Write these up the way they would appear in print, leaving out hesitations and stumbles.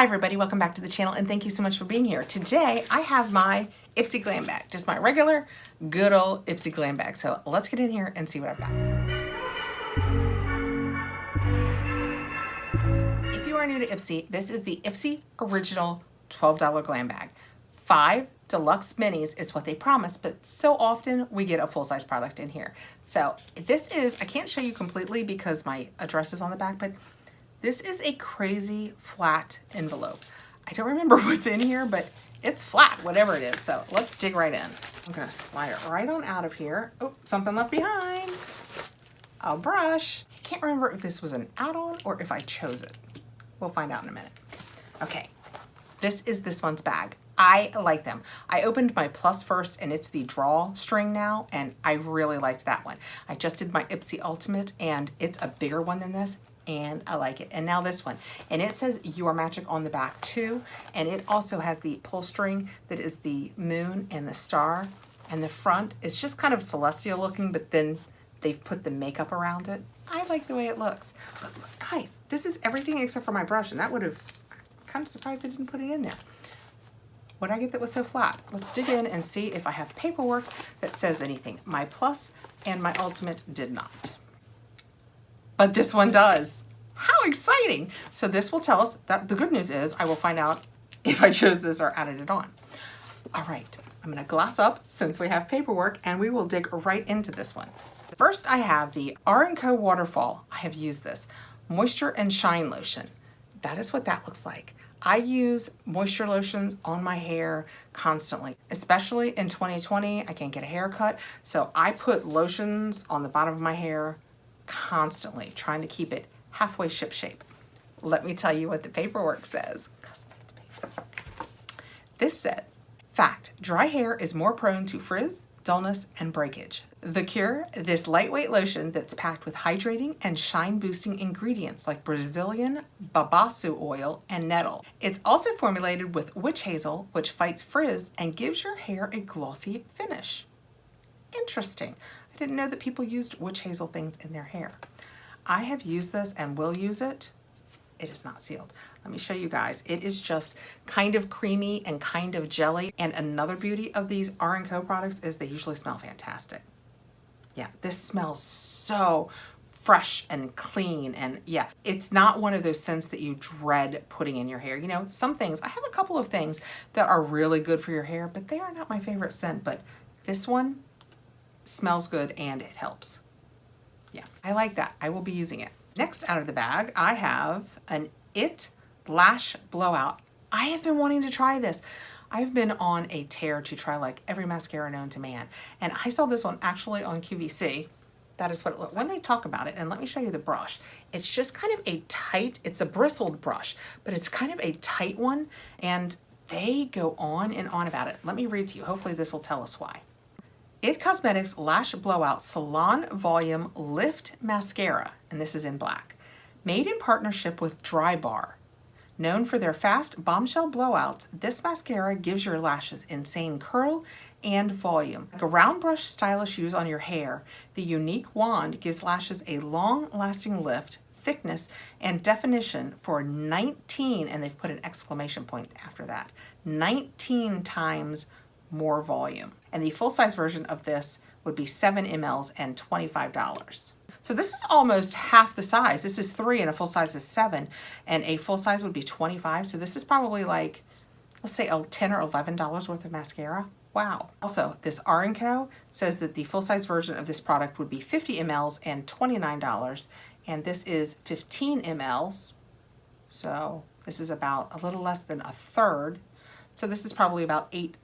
Hi everybody, welcome back to the channel and thank you so much for being here. Today I have my Ipsy Glambag, just my regular good old Ipsy Glambag. So let's get in here and see what I've got. If you are new to Ipsy, this is the Ipsy Original $12 Glambag. 5 Deluxe minis is what they promise, but so often we get a full-size product in here. So this is, I can't show you completely because my address is on the back, but this is a crazy flat envelope. I don't remember what's in here, but it's flat, whatever it is. So let's dig right in. I'm gonna slide it right on out of here. Oh, something left behind. A brush. I can't remember if this was an add-on or if I chose it. We'll find out in a minute. Okay, this is this month's bag. I like them. I opened my Plus first and it's the drawstring now, and I really liked that one. I just did my Ipsy Ultimate and it's a bigger one than this, and I like it. And now this one, and it says You Are Magic on the back too, and it also has the pull string that is the moon and the star, and the front is just kind of celestial looking, but then they've put the makeup around it. I like the way it looks. But look, guys, this is everything except for my brush, and that would have, I'm kind of surprised I didn't put it in there. What did I get that was so flat? Let's dig in and see if I have paperwork that says anything. My Plus and my Ultimate did not. But this one does. How exciting! So this will tell us that the good news is I will find out if I chose this or added it on. All right, I'm gonna glass up since we have paperwork, and we will dig right into this one. First, I have the R&Co Waterfall. I have used this. Moisture and Shine Lotion. That is what that looks like. I use moisture lotions on my hair constantly, especially in 2020. I can't get a haircut, so I put lotions on the bottom of my hair constantly, trying to keep it halfway shipshape. Let me tell you what the paperwork says. This says, fact, dry hair is more prone to frizz, dullness, and breakage. The cure, this lightweight lotion that's packed with hydrating and shine boosting ingredients like Brazilian babaçu oil and nettle. It's also formulated with witch hazel, which fights frizz and gives your hair a glossy finish. Interesting. I didn't know that people used witch hazel things in their hair. I have used this and will use it. It is not sealed. Let me show you guys. It is just kind of creamy and kind of jelly. And another beauty of these R&Co products is they usually smell fantastic. Yeah, this smells so fresh and clean, and yeah, it's not one of those scents that you dread putting in your hair. You know, some things, I have a couple of things that are really good for your hair, but they are not my favorite scent, but this one smells good and it helps. Yeah, I like that. I will be using it. Next out of the bag, I have an IT Lash Blowout. I have been wanting to try this. I've been on a tear to try like every mascara known to man. And I saw this one actually on QVC. That is what it looks like. When they talk about it, and let me show you the brush, it's just kind of a tight, it's a bristled brush, but it's kind of a tight one, and they go on and on about it. Let me read to you. Hopefully this will tell us why. IT Cosmetics Lash Blowout Salon Volume Lift Mascara, and this is in black. Made in partnership with Dry Bar. Known for their fast bombshell blowouts, this mascara gives your lashes insane curl and volume. Like a round brush stylish use on your hair, the unique wand gives lashes a long-lasting lift, thickness, and definition for 19, and they've put an exclamation point after that, 19 times more volume. And the full-size version of this would be 7 mLs and $25. So this is almost half the size. This is 3 and a full size is 7, and a full size would be 25. So this is probably like, let's say $10 or $11 worth of mascara. Wow. Also, this R&Co says that the full size version of this product would be 50 mLs and $29, and this is 15 mLs. So this is about a little less than a third. So this is probably about $8.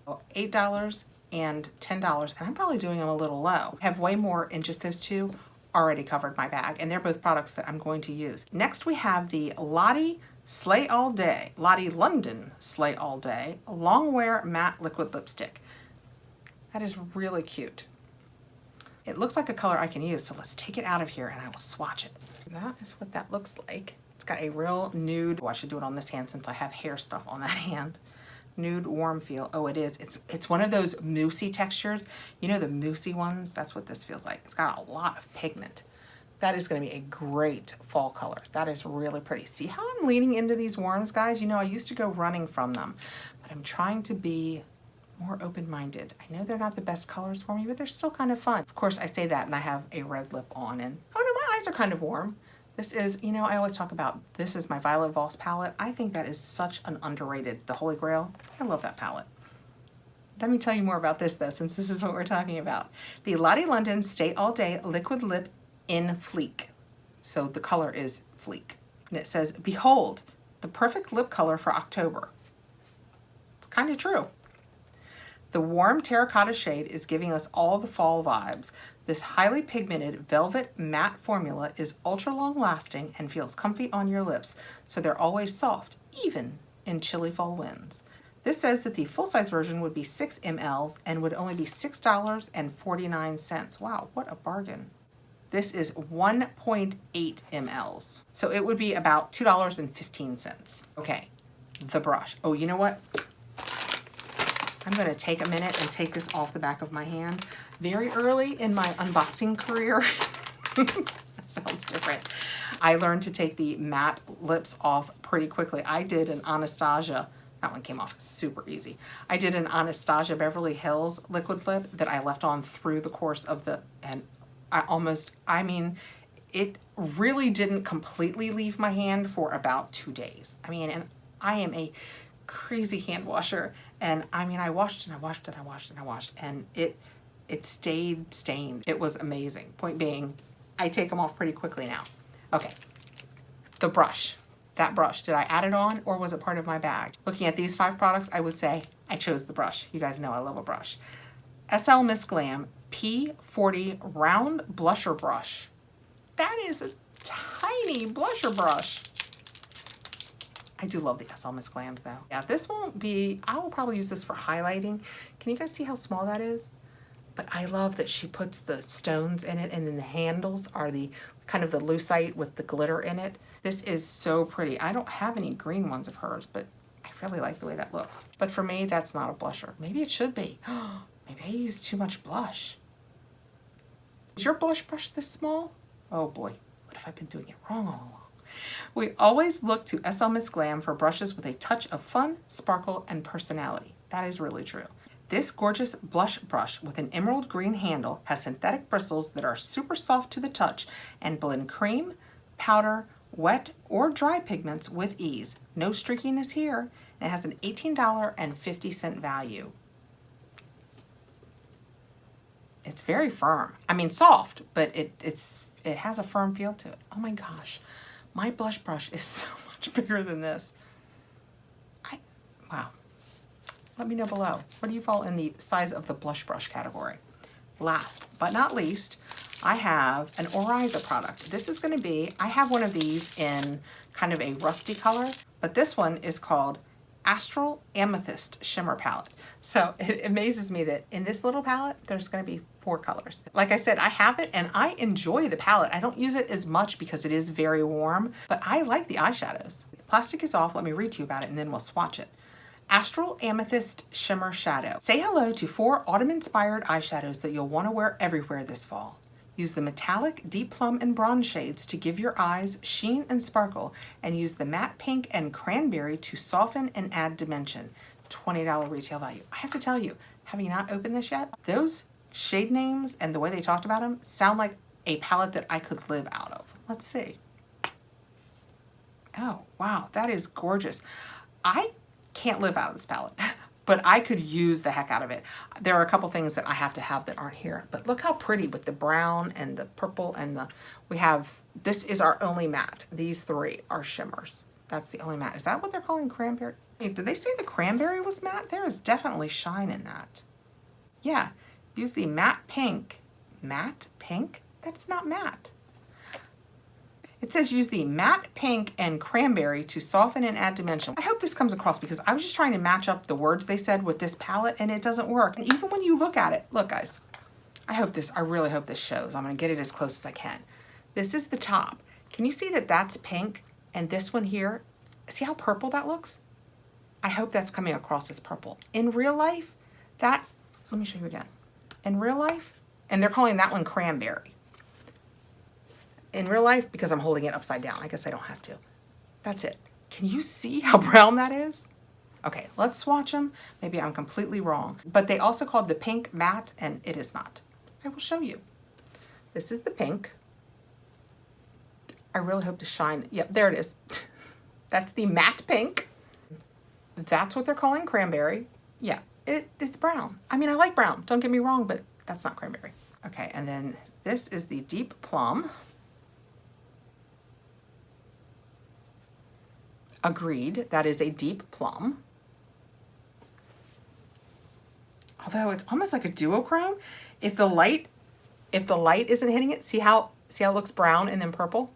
Well, $8 and $10, and I'm probably doing them a little low. I have way more in just those two already covered my bag, and they're both products that I'm going to use. Next we have the Lottie Slay All Day, Lottie London Slay All Day Long Wear Matte Liquid Lipstick. That is really cute. It looks like a color I can use, so let's take it out of here and I will swatch it. That is what that looks like. It's got a real nude, oh, I should do it on this hand since I have hair stuff on that hand. Nude warm feel. Oh, it is. It's one of those moussey textures. You know the moussey ones? That's what this feels like. It's got a lot of pigment. That is going to be a great fall color. That is really pretty. See how I'm leaning into these warms, guys? You know, I used to go running from them, but I'm trying to be more open-minded. I know they're not the best colors for me, but they're still kind of fun. Of course, I say that and I have a red lip on, and oh no, my eyes are kind of warm. This is, you know, I always talk about, this is my Violet Voss palette. I think that is such an underrated, the Holy Grail. I love that palette. Let me tell you more about this though, since this is what we're talking about. The Lottie London Stay All Day Liquid Lip in Fleek. So the color is Fleek. And it says, behold, the perfect lip color for October. It's kind of true. The warm terracotta shade is giving us all the fall vibes. This highly pigmented velvet matte formula is ultra long lasting and feels comfy on your lips, so they're always soft, even in chilly fall winds. This says that the full-size version would be 6 mLs and would only be $6.49. Wow, what a bargain. This is 1.8 mLs. So it would be about $2.15. Okay, the brush. Oh, you know what? I'm gonna take a minute and take this off the back of my hand. Very early in my unboxing career, that sounds different, I learned to take the matte lips off pretty quickly. I did an Anastasia, that one came off super easy. I did an Anastasia Beverly Hills liquid lip that I left on through the course of the, and I mean, it really didn't completely leave my hand for about 2 days. I mean, and I am a crazy hand washer, and I mean, I washed and I washed and I washed and I washed, and it stayed stained. It was amazing. Point being, I take them off pretty quickly now. Okay, the brush. That brush, did I add it on or was it part of my bag? Looking at these 5 products, I would say I chose the brush. You guys know I love a brush. SL Miss Glam P40 Round Blusher Brush. That is a tiny blusher brush. I do love the SL Miss Glams though. Yeah, this won't be, I will probably use this for highlighting. Can you guys see how small that is? But I love that she puts the stones in it, and then the handles are the kind of the lucite with the glitter in it. This is so pretty. I don't have any green ones of hers, but I really like the way that looks. But for me, that's not a blusher. Maybe it should be. Maybe I used too much blush. Is your blush brush this small? Oh boy, what if I've been doing it wrong all along? We always look to SL Miss Glam for brushes with a touch of fun, sparkle, and personality. That is really true. This gorgeous blush brush with an emerald green handle has synthetic bristles that are super soft to the touch and blend cream, powder, wet, or dry pigments with ease. No streakiness here. And it has an $18.50 value. It's very firm. I mean, soft, but it has a firm feel to it. Oh my gosh. My blush brush is so much bigger than this. Wow. Let me know below. Where do you fall in the size of the blush brush category? Last but not least, I have an Oriza product. This is going to be, I have one of these in kind of a rusty color, but this one is called Astral Amethyst Shimmer Palette. So it amazes me that in this little palette, there's going to be 4 colors. Like I said, I have it and I enjoy the palette. I don't use it as much because it is very warm, but I like the eyeshadows. The plastic is off. Let me read to you about it and then we'll swatch it. Astral Amethyst Shimmer Shadow. Say hello to 4 autumn-inspired eyeshadows that you'll want to wear everywhere this fall. Use the metallic, deep plum, and bronze shades to give your eyes sheen and sparkle, and use the matte pink and cranberry to soften and add dimension. $20 retail value. I have to tell you, having not opened this yet, those shade names and the way they talked about them sound like a palette that I could live out of. Let's see. Oh, wow, that is gorgeous. I can't live out of this palette, but I could use the heck out of it. There are a couple things that I have to have that aren't here, but look how pretty with the brown and the purple and we have, this is our only matte. These 3 are shimmers. That's the only matte. Is that what they're calling cranberry? Did they say the cranberry was matte? There is definitely shine in that. Yeah, use the matte pink. Matte pink? That's not matte. It says use the matte pink and cranberry to soften and add dimension. I hope this comes across because I was just trying to match up the words they said with this palette and it doesn't work. And even when you look at it, look guys, I really hope this shows. I'm gonna get it as close as I can. This is the top. Can you see that that's pink and this one here, see how purple that looks? I hope that's coming across as purple. In real life, let me show you again. In real life, and they're calling that one cranberry. in real life because I'm holding it upside down. I guess I don't have to. That's it. Can you see how brown that is? Okay, let's swatch them. Maybe I'm completely wrong. But they also called the pink matte, and it is not. I will show you. This is the pink. I really hope to shine. Yep, there it is. That's the matte pink. That's what they're calling cranberry. Yeah, it's brown. I mean, I like brown. Don't get me wrong, but that's not cranberry. Okay, and then this is the deep plum. Agreed, that is a deep plum. Although it's almost like a duochrome. If the light isn't hitting it, see how it looks brown and then purple?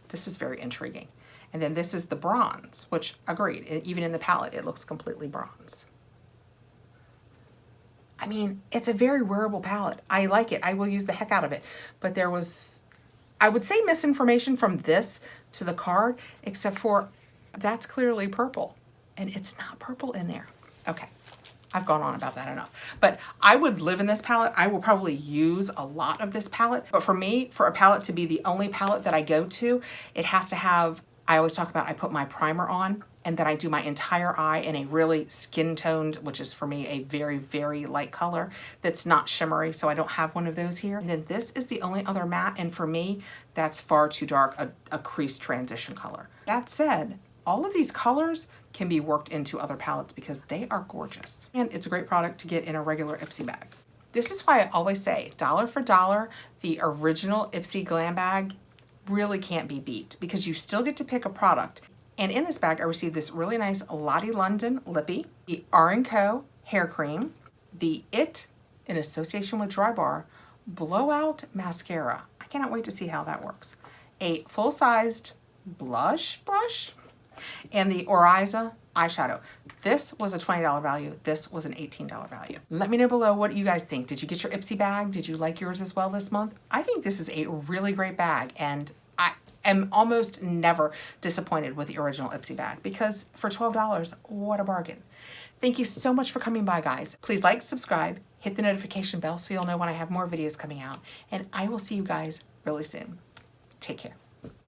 This is very intriguing. And then this is the bronze, which agreed, even in the palette, it looks completely bronze. I mean, it's a very wearable palette. I like it. I will use the heck out of it. But there was, I would say, misinformation from this to the card, except for that's clearly purple. And it's not purple in there. Okay. I've gone on about that enough. But I would live in this palette. I will probably use a lot of this palette. But for me, for a palette to be the only palette that I go to, it has to have, I always talk about I put my primer on and then I do my entire eye in a really skin toned, which is for me a very, very light color that's not shimmery. So I don't have one of those here. And then this is the only other matte. And for me, that's far too dark, a crease transition color. That said, all of these colors can be worked into other palettes because they are gorgeous. And it's a great product to get in a regular Ipsy bag. This is why I always say, dollar for dollar, the original Ipsy Glambag really can't be beat because you still get to pick a product. And in this bag, I received this really nice Lottie London Lippy, the R & Co hair cream, the IT, in association with Drybar, Blowout Mascara. I cannot wait to see how that works. A full-sized blush brush, and the Oriza eyeshadow. This was a $20 value. This was an $18 value. Let me know below what you guys think. Did you get your Ipsy bag? Did you like yours as well this month? I think this is a really great bag, and I am almost never disappointed with the original Ipsy bag because for $12, what a bargain. Thank you so much for coming by, guys. Please like, subscribe, hit the notification bell so you'll know when I have more videos coming out, and I will see you guys really soon. Take care.